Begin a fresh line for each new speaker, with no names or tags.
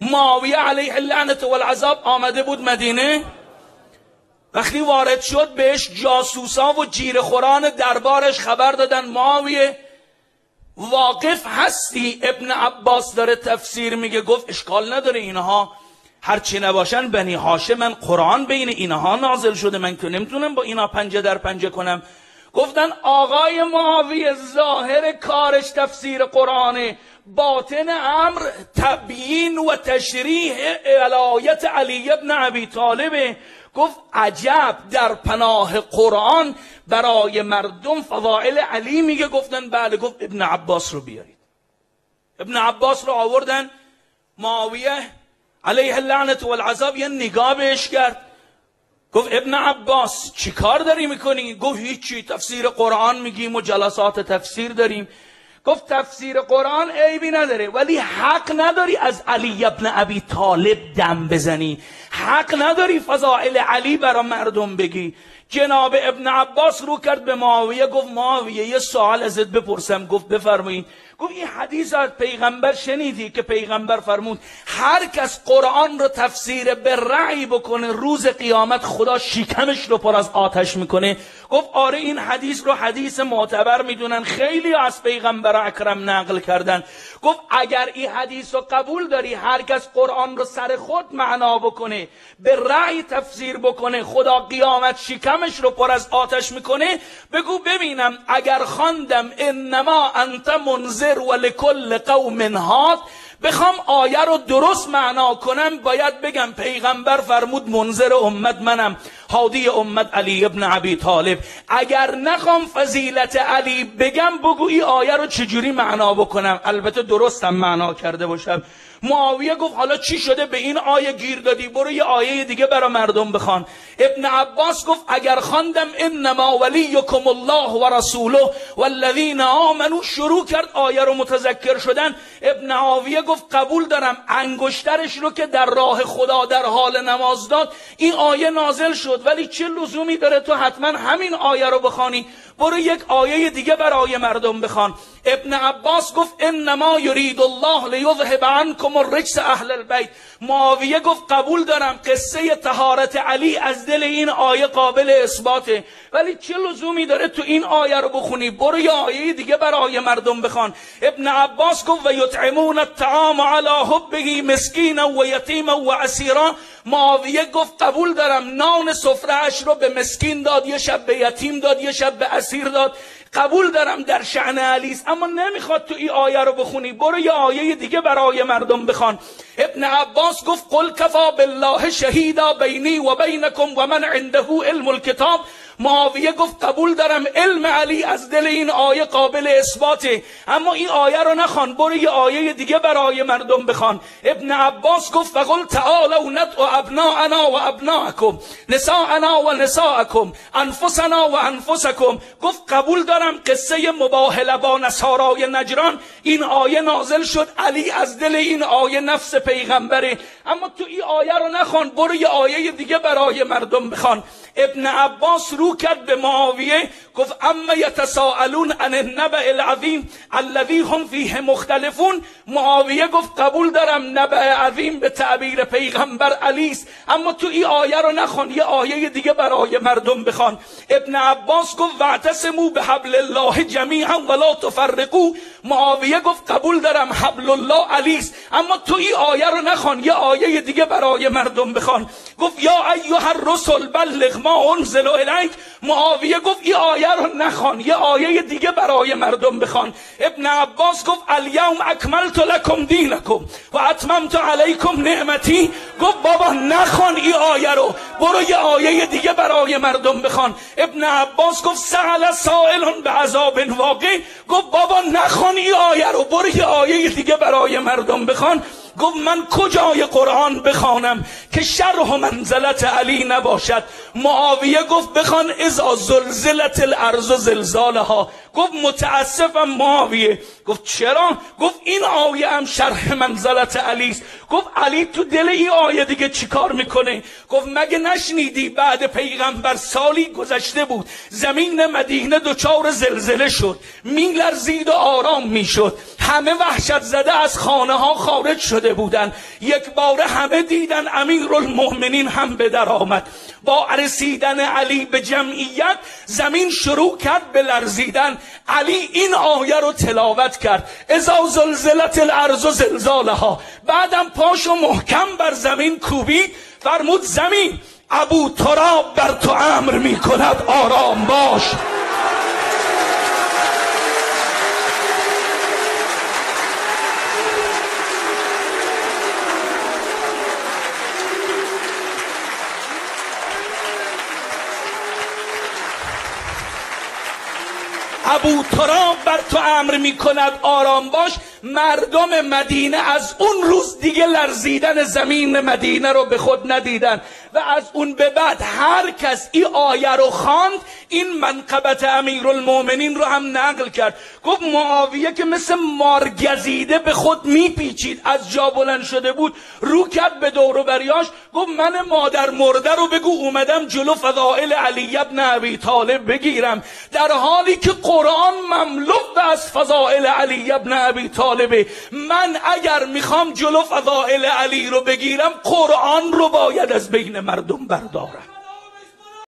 معاویه علیه اللعنة والعذاب آمده بود مدینه. وقتی وارد شد بهش جاسوسا و جیره‌خوران دربارش خبر دادن معاویه واقف هستی ابن عباس داره تفسیر میگه. گفت اشکال نداره، اینها هرچی نباشن بنی هاشمن، قرآن بین اینها نازل شده، من که نمیتونم با اینا پنجه در پنجه کنم. گفتن آقای معاویه ظاهر کارش تفسیر قرآنه، باطن امر تبیین و تشریح ولایت علی ابن ابی طالبه. گفت عجب، در پناه قرآن برای مردم فضائل علی میگه. گفتن بله. گفت ابن عباس رو بیارید. ابن عباس رو آوردن. معاویه علیه اللعنة والعذاب یه نگاه بهش کرد. گفت ابن عباس چی کار داری میکنی؟ گفت هیچی، تفسیر قرآن میگیم و جلسات تفسیر داریم. گفت تفسیر قرآن عیبی نداره، ولی حق نداری از علی ابن ابی طالب دم بزنی، حق نداری فضائل علی برا مردم بگی. جناب ابن عباس رو کرد به معاویه. گفت معاویه یه سوال ازت بپرسم. گفت بفرمایید. گفت این حدیث از پیغمبر شنیدی که پیغمبر فرمود هر کس قرآن رو تفسیر به رأی بکنه روز قیامت خدا شکمش رو پر از آتش میکنه؟ گفت آره این حدیث رو حدیث معتبر میدونن، خیلی از پیغمبر اکرم نقل کردن. گفت اگر این حدیث رو قبول داری هر کس قرآن رو سر خود معنا بکنه به رأی تفسیر بکنه خدا قیامت شکمش رو پر از آتش میکنه، بگو ببینم اگر خواندم انما انت منذر ولکل قوم هاد بخوام آیه رو درست معنا کنم باید بگم پیغمبر فرمود منذر امت منم، هادی امت علی ابن ابی طالب. اگر نخوام فضیلت علی بگم بگو این آیه رو چجوری معنا بکنم، البته درستم معنا کرده باشم. معاویه گفت حالا چی شده به این آیه گیر دادی؟ برو یه آیه دیگه برای مردم بخوان. ابن عباس گفت اگر خواندم انما ولیکم الله و رسوله والذین آمنوا شروع کرد آیه رو متذکر شدن. ابن معاویه گفت قبول دارم، انگشترش رو که در راه خدا در حال نماز داد این آیه نازل شد، ولی چه لزومی داره تو حتما همین آیه رو بخوانی؟ برو یک آیه دیگه برای مردم بخوان. ابن عباس گفت انما یرید الله لیذهب عنکم الرجس اهل البیت. معاویه گفت قبول دارم قصه طهارت علی از دل این آیه قابل اثباته، ولی چه لزومی داره تو این آیه رو بخونی؟ برو یه آیه دیگه برای مردم بخوان. ابن عباس گفت و یطعمون الطعام علی حبه مسکینا و یتیما و اسیرا. معاویه گفت قبول دارم، نان سفره‌اش رو به مسکین داد، یه شب به یتیم داد، یه شب به اسیر داد. قبول دارم در شأن علی است، اما نمیخواد تو این آیه رو بخونی، برو یه آیه دیگه برای مردم بخوان. ابن عباس گفت قل کفا بالله شهیدا بینی و بینکم و من عنده علم الکتاب. معاویه گفت قبول دارم علم علی از دل این آیه قابل اثباته، اما این آیه رو نخوان، برو یه آیه دیگه برای مردم بخوان. ابن عباس گفت فقل تعالوا ندعو ابناءنا و ابناءکم نساءنا و نساءکم انفسنا و انفسکم. گفت قبول دارم قصه مباهله با نصارای نجران این آیه نازل شد، علی از دل این آیه نفس پیغمبره، اما تو این آیه رو نخوان، برو یه آیه دیگه برای مردم بخوان. ابن عباس رو کرد به معاویه گفت اما یتساءلون عن النبأ العظیم الذی هم فیه مختلفون. معاویه گفت قبول دارم نبأ عظیم به تعبیر پیغمبر علی است، اما تو این آیه رو نخوان، یه آیه دیگه برای مردم بخوان. ابن عباس گفت واعتصموا بحبل الله جمیعا ولا تفرقوا. معاویه گفت قبول دارم حبل الله علی است، اما تو این آیه رو نخوان، یه آیه دیگه برای مردم بخوان. گفت یا ایها الرسل بلغ ما انزل الیک. معاویه گفت این آیه رو نخوان، یه آیه دیگه برای مردم بخوان. ابن عباس گفت الیوم اکملت لکم دینکم و اتممت علیکم نعمتی. گفت بابا نخوان این آیه رو، برو یه آیه دیگه برای مردم بخوان. ابن عباس گفت سأل سائل بعذاب واقع. گفت بابا نخوان این آیه رو، برو یه آیه دیگه برای مردم بخوان. گفت من کجای قرآن بخوانم که شرح منزلت علی نباشد؟ معاویه گفت بخوان اذا زلزلت الارض زلزالها. گفت متاسفم معاویه. گفت چرا؟ گفت این آیه هم شرح منزلت علی است. گفت علی تو دل این آیه دیگه چیکار میکنه؟ گفت مگه نشنیدی بعد پیغمبر سالی گذشته بود زمین مدینه دچار زلزله شد، میلرزید و آرام میشد، همه وحشت زده از خانه ها خارج شد شده بودند. یک باره همه دیدن امیرالمؤمنین هم به در آمد. با رسیدن علی به جمعیت زمین شروع کرد به لرزیدن. علی این آیه رو تلاوت کرد: اذا زلزلت الارض زلزالها. بعدم پاشو محکم بر زمین کوبید، فرمود زمین ابو تراب بر تو امر می کند آرام باش. ابو تراب بر تو امر می کند آرام باش. مردم مدینه از اون روز دیگه لرزیدن زمین مدینه رو به خود ندیدن و از اون به بعد هر کس این آیه رو خواند این منقبت امیرالمؤمنین رو هم نقل کرد. گفت معاویه که مثل مارگزیده به خود میپیچید، از جا بلند شده بود، رو کرد به دور و بریاش، گفت من مادر مرده رو بگو اومدم جلو فضائل علی ابن ابی طالب بگیرم، در حالی که قرآن مملو از فضائل علی ابن ابی طالبه. من اگر میخوام جلو فضائل علی رو بگیرم قرآن رو باید از بین مردم بردارم.